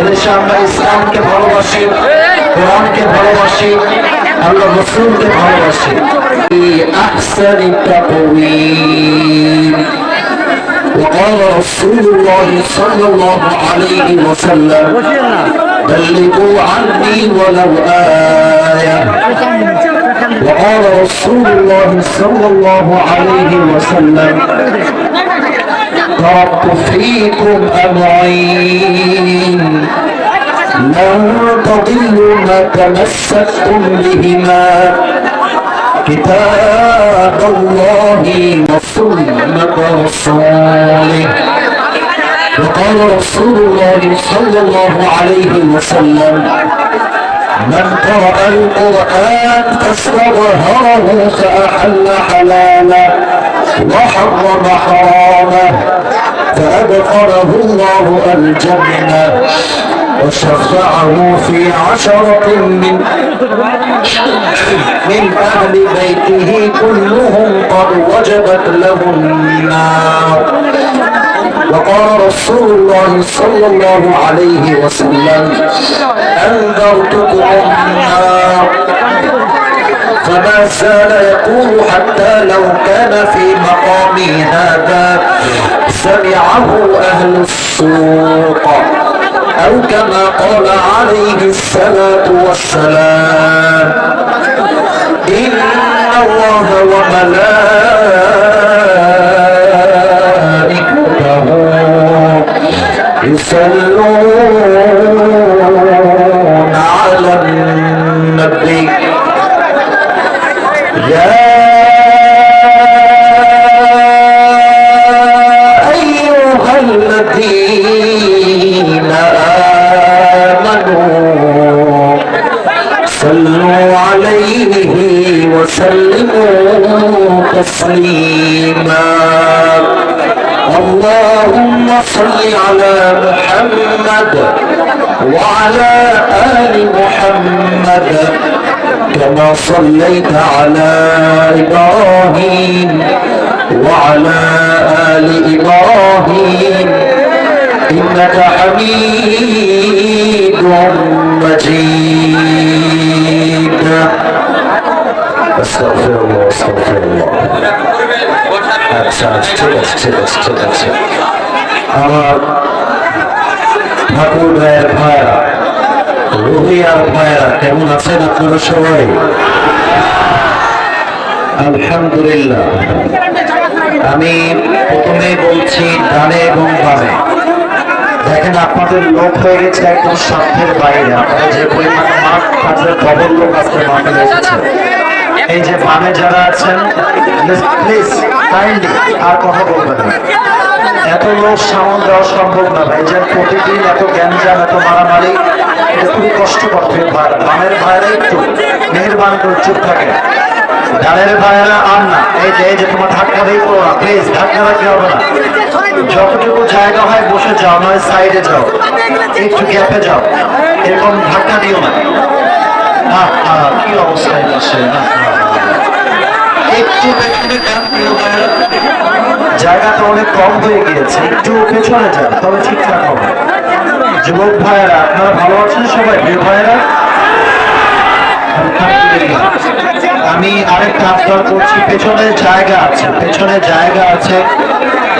এদেশে আমরা ইসলামকে ভালোবাসি, কোরআনকে ভালোবাসি, আল্লাহ রাসূলকে ভালোবাসি। আহসানি তাকওয়ীম وقال رسول الله صلى الله عليه وسلم بلغوا عني ولو آية وقال رسول الله صلى الله عليه وسلم تركت فيكم أمرين لن تضلوا ما تمسكتم بهما كتاب الله وسنة رسوله وقال رسول الله صلى الله عليه وسلم من قرأ القرآن فاستظهره فأحل حلاله وحرم حرامه فأدخله الله الجنة وشفعه في 10 من أهل بيته كلهم قد وجبت له النار وقال رسول الله صلى الله عليه وسلم أنذرتكم النار فما زال يقول حتى لو كان في مقامي هذا سمعه أهل السوق أو كما قال عليه الصلاة والسلام إن الله وملائكته يصلون على النبي يا أيها الذين آمنوا صلوا عليه وسلموا تسليما اللهم صل على محمد وعلى آل محمد كما صليت على إبراهيم وعلى آل إبراهيم إنك حميد مجيد أستغفر الله أستغفر الله আমার ঠাকুর ভাইয়ের ভাইরা, রুহিয়ার ভাইরা, কেমন আছেন আপনারা সবাই? আলহামদুলিল্লাহ। আমি প্রথমে বলছি ডানে এবং বামে। দেখেন আপনাদের লোক হয়ে গেছে একদম স্বার্থের বাইরে। আপনারা যে পরিমাণ মাঠ কাজের খবর লোক আজকে মাঠে এসেছে। এই যে বামে যারা আছেন প্লিজ কাইন্ডলি আর কথা বলবেন না। এত লোক সামাল দেওয়া সম্ভব না ভাই। যে প্রতিদিন এত গ্যাঞ্জাম, এত মারামারি, এটা খুবই কষ্টকর। বামের ভাইরা একটু মেহেরবানি করে চুপ থাকে। ডানের ভাইয়েরা আর না, এই যে তোমার ধাক্কা দিয়ে করো না, প্লিজ ধাক্কা রাখতে হবে না। যতটুকু জায়গা হয় বসে যাও, নয় সাইডে যাও, একটু গ্যাপে যাও, এরকম ধাক্কা দিও না। কি অবস্থায় আছে, একটু পেছনে জায়গাটা অনেক কম হয়ে গিয়েছে, একটু পেছনে যান, তবে ঠিকঠাক হবে। যুবক ভাইয়েরা আপনারা ভালো আছেন সবাই? প্রিয় ভাইয়েরা, আমি আরেকটা আবদার করছি, পেছনে জায়গা আছে, পেছনে জায়গা আছে।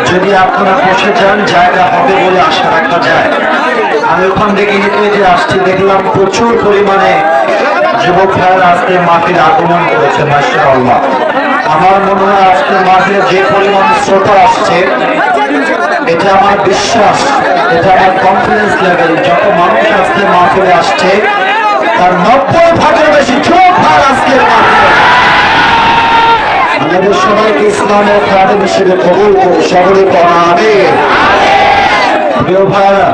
যদি আপনারা বসে যান জায়গা হবে বলে আশা রাখা যায়। আমি ওখান থেকে হেঁটে যে আসছি, দেখলাম প্রচুর পরিমাণে যুবক ভাইয়েরা আজকে মাঠের আগমন করেছে। মাশাআল্লাহ, আমার মনে হয় আজকে মাঠে যে পরিমাণ শ্রোতা আসছে, এটা আমার বিশ্বাস, এটা আমার কনফিডেন্স লেভেল। যত মানুষ আজকে মাঠে আসছে তার 90% বেশি যুবক ভাই আজকের মাঠে। আমাদের সবাইকে ইসলামের খাদেম হিসেবে কবুল করে সকলে পড়া আমিন। প্রিয় ভাইরা,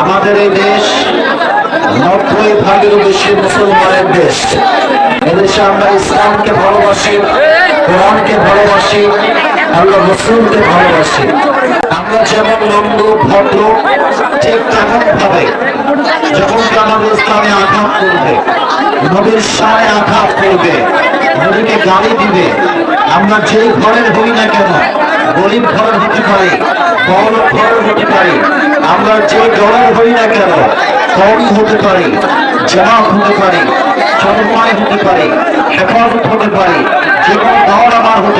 আমাদের এই দেশ 90% বেশি মুসলমানের দেশ। এদেশে আমরা ইসলামকে ভালোবাসি, কোরআনকে ভালোবাসি, আল্লাহ রাসূলকে ভালোবাসি। আমরা যেমন নম্র ভদ্র, ঠিক তেমন ভাবে যখন আমাদের ইসলামে আঘাত করবে, নবীর শানে আঘাত করবে, নবীকে গালি দিবে, আমরা যেই ঘরের হই না কেন, গরিব ঘরের হতে পারি, বড় ঘরের হতে পারি, আমরা যে দলের হই না কেন, দল হতে পারে, জামাত হতে পারে, চরমায় হতে পারে, হেফাজত হতে পারে, যে কোনো দল আমার হতে